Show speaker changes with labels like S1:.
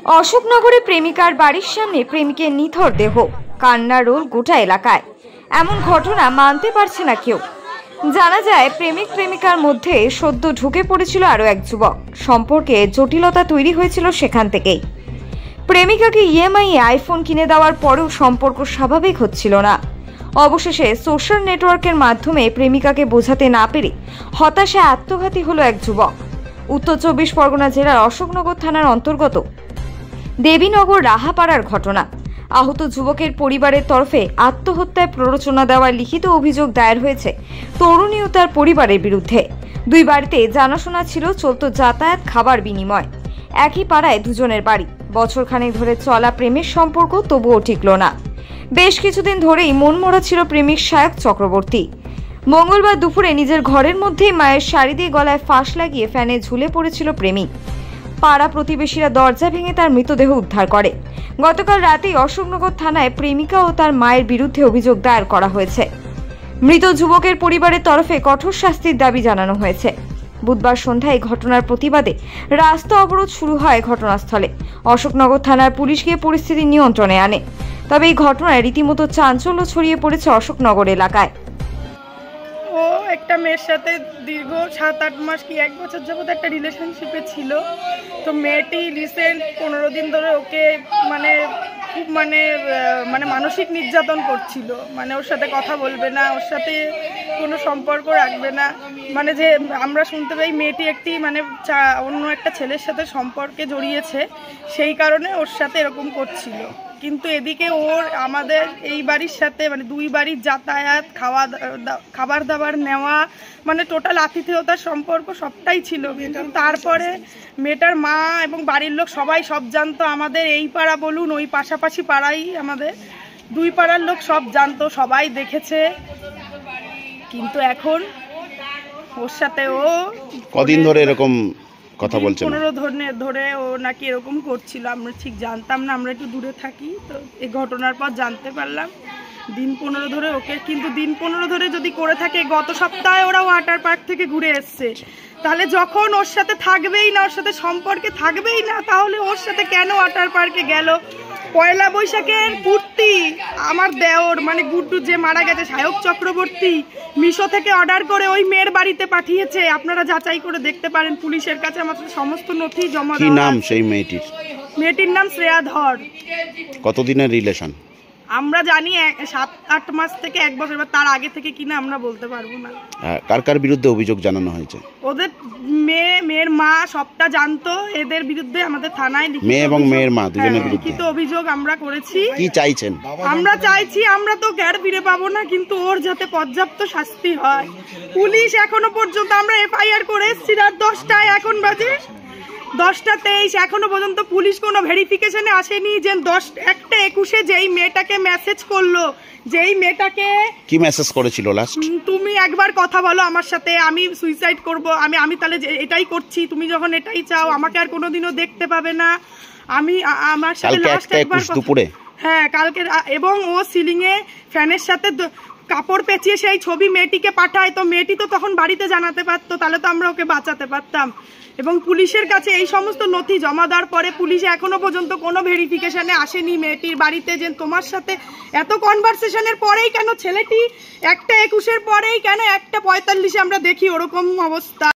S1: অশোকনগরে প্রেমিকার বাড়ির সামনে প্রেমিকের নিথর দেহ, কান্নার রোল গোটা এলাকায়। এমন ঘটনা মানতে পারছে না কেউ। জানা যায় প্রেমিক প্রেমিকার মধ্যে সদ্য ঢুকে পড়েছিল আরো এক যুবক। সম্পর্কে জটিলতা তৈরি হয়েছিল সেখান থেকেই। প্রেমিকাকে ইএমআই আইফোন কিনে দেওয়ার পরেও সম্পর্ক স্বাভাবিক হচ্ছিল না। অবশেষে সোশ্যাল নেটওয়ার্কের মাধ্যমে প্রেমিকাকে বোঝাতে না পেরে হতাশায় আত্মঘাতী হলো এক যুবক। উত্তর 24 পরগনা জেলার অশোকনগর থানার অন্তর্গত দেবীনগর রাহাপাড়ার ঘটনা। আহত যুবকের পরিবারের তরফে আত্মহত্যায় প্ররোচনা দেওয়ার লিখিত অভিযোগ দায়ের হয়েছে তরুণী ও তার পরিবারের বিরুদ্ধে। দুই বাড়িতে জানাশোনা ছিল, চলত যাতায়াত, খাবার বিনিময়। একই পাড়ায় দুজনের বাড়ি। বছরখানেক ধরে চলা প্রেমের সম্পর্ক তবুও টিকল না। বেশ কিছুদিন ধরেই মনমরা ছিল প্রেমিক সায়ক চক্রবর্তী। মঙ্গলবার দুপুরে নিজের ঘরের মধ্যেই মায়ের শাড়ি দিয়ে গলায় ফাঁস লাগিয়ে ফ্যানে ঝুলে পড়েছিল প্রেমিক। পাড়া প্রতিবেশীরা দরজা ভেঙে তার মৃতদেহ উদ্ধার করে। গতকাল রাতেই অশোকনগর থানায় প্রেমিকা ও তার মায়ের বিরুদ্ধে অভিযোগ দায়ের করা হয়েছে। মৃত যুবকের পরিবারের তরফে কঠোর শাস্তির দাবি জানানো হয়েছে। বুধবার সন্ধ্যায় ঘটনার প্রতিবাদে রাস্তা অবরোধ শুরু হয় ঘটনাস্থলে। অশোকনগর থানার পুলিশ গিয়ে পরিস্থিতি নিয়ন্ত্রণে আনে। তবে এই ঘটনায় রীতিমতো চাঞ্চল্য ছড়িয়ে পড়েছে অশোকনগর এলাকায়।
S2: ও একটা মেয়ের সাথে দীর্ঘ 7-8 মাস কি 1 বছর যাবত একটা রিলেশনশিপে ছিল। তো মেয়েটি রিসেন্ট 15 দিন ধরে ওকে খুব মানসিক নির্যাতন করছিল। ওর সাথে কথা বলবে না, ওর সাথে কোনো সম্পর্ক রাখবে না। যে আমরা শুনতে পাই মেয়েটি একটি অন্য একটা ছেলের সাথে সম্পর্কে জড়িয়েছে, সেই কারণে ওর সাথে এরকম করছিল। কিন্তু এদিকে ওর আমাদের এই বাড়ির সাথে দুই বাড়ির যাতায়াত, খাবার দাবার নেওয়া, টোটাল আতিথেয়তার সম্পর্ক সবটাই ছিল। কিন্তু তারপরে মেয়েটার মা এবং বাড়ির লোক সবাই সব জানতো। আমাদের এই পাড়া বলুন, ওই পাশাপাশি পাড়াই আমাদের দুই পাড়ার লোক সব জানতো, সবাই দেখেছে। কিন্তু এখন ওর সাথে ও
S3: কদিন ধরে এরকম কথা বলছে?
S2: 15 ধরে ও নাকি এরকম করছিল। আমরা ঠিক জানতাম না, আমরা একটু দূরে থাকি। তো এই ঘটনার পর জানতে পারলাম দিন 15 ধরে ওকে। কিন্তু দিন 15 ধরে যদি করে থাকে, গত সপ্তাহে ওরা ওয়াটার পার্ক থেকে ঘুরে এসছে, তাহলে যখন ওর সাথে থাকবেই না, ওর সাথে সম্পর্কে থাকবেই না, তাহলে ওর সাথে কেন ওয়াটার পার্কে গেল? পয়লা বৈশাখের পূর্তি আমার দেওর গুড্ডু যে মারা গেছে, সায়ক চক্রবর্তী, মিশো থেকে অর্ডার করে ওই মেয়ের বাড়িতে পাঠিয়েছে। আপনারা যাচাই করে দেখতে পারেন, পুলিশের কাছে আমাদের সমস্ত নথি জমা।
S3: কি নাম সেই মেয়েটির?
S2: মেয়েটির নাম শ্রেয়া ধর।
S3: কতদিনের রিলেশন?
S2: আমরা জানি 7-8 মাস থেকে 1 বছর, তার আগে থেকে কিনা আমরা বলতে পারবো না।
S3: কার কার বিরুদ্ধে অভিযোগ জানানো হয়েছে?
S2: ওদের মেয়ের মা সবটা জানতো। এদের বিরুদ্ধে আমাদের থানায়
S3: মেয়ে এবং মেয়ের মা দুজনের বিরুদ্ধে
S2: লিখিত অভিযোগ আমরা করেছি।
S3: কি চাইছেন?
S2: আমরা চাইছি, আমরা তো গ্যার ফিরে পাবো না, কিন্তু ওর যাতে পর্যাপ্ত শাস্তি হয়। পুলিশ এখনো পর্যন্ত, আমরা এফআইআর করে এসেছি রাত 10টায়, এখন বাজে 10টা 23, এখনো পর্যন্ত পুলিশ কোনো ভেরিফিকেশনে আসেনি যে 1টা 21 যেই মেয়েটাকে মেসেজ করলো, যেই মেয়েটাকে কি মেসেজ করেছিল লাস্ট, তুমি একবার কথা বলো আমার সাথে, আমি সুইসাইড করব, আমি তাহলে এটাই করছি, তুমি যখন এটাই চাও আমাকে আর কোনোদিনও দেখতে পাবে না। আমি আমার সাথে লাস্ট একবার দুপুরে, হ্যাঁ কালকে, এবং ও সিলিং এ ফ্যানের সাথে কাপড় পেঁচিয়ে সেই ছবি মেয়েটিকে পাঠায়। তো মেয়েটি তো তখন বাড়িতে জানাতে পারতো, তাহলে তো আমরা ওকে বাঁচাতে পারতাম। এবং পুলিশের কাছে এই সমস্ত নথি জমা দেওয়ার পরে পুলিশ এখনো পর্যন্ত কোনো ভেরিফিকেশনে আসেনি মেয়েটির বাড়িতে, যে তোমার সাথে এত কনভারসেশনের পরেই কেন ছেলেটি 1টা 21 পরেই কেন 1টা 45 আমরা দেখি ওরকম অবস্থা।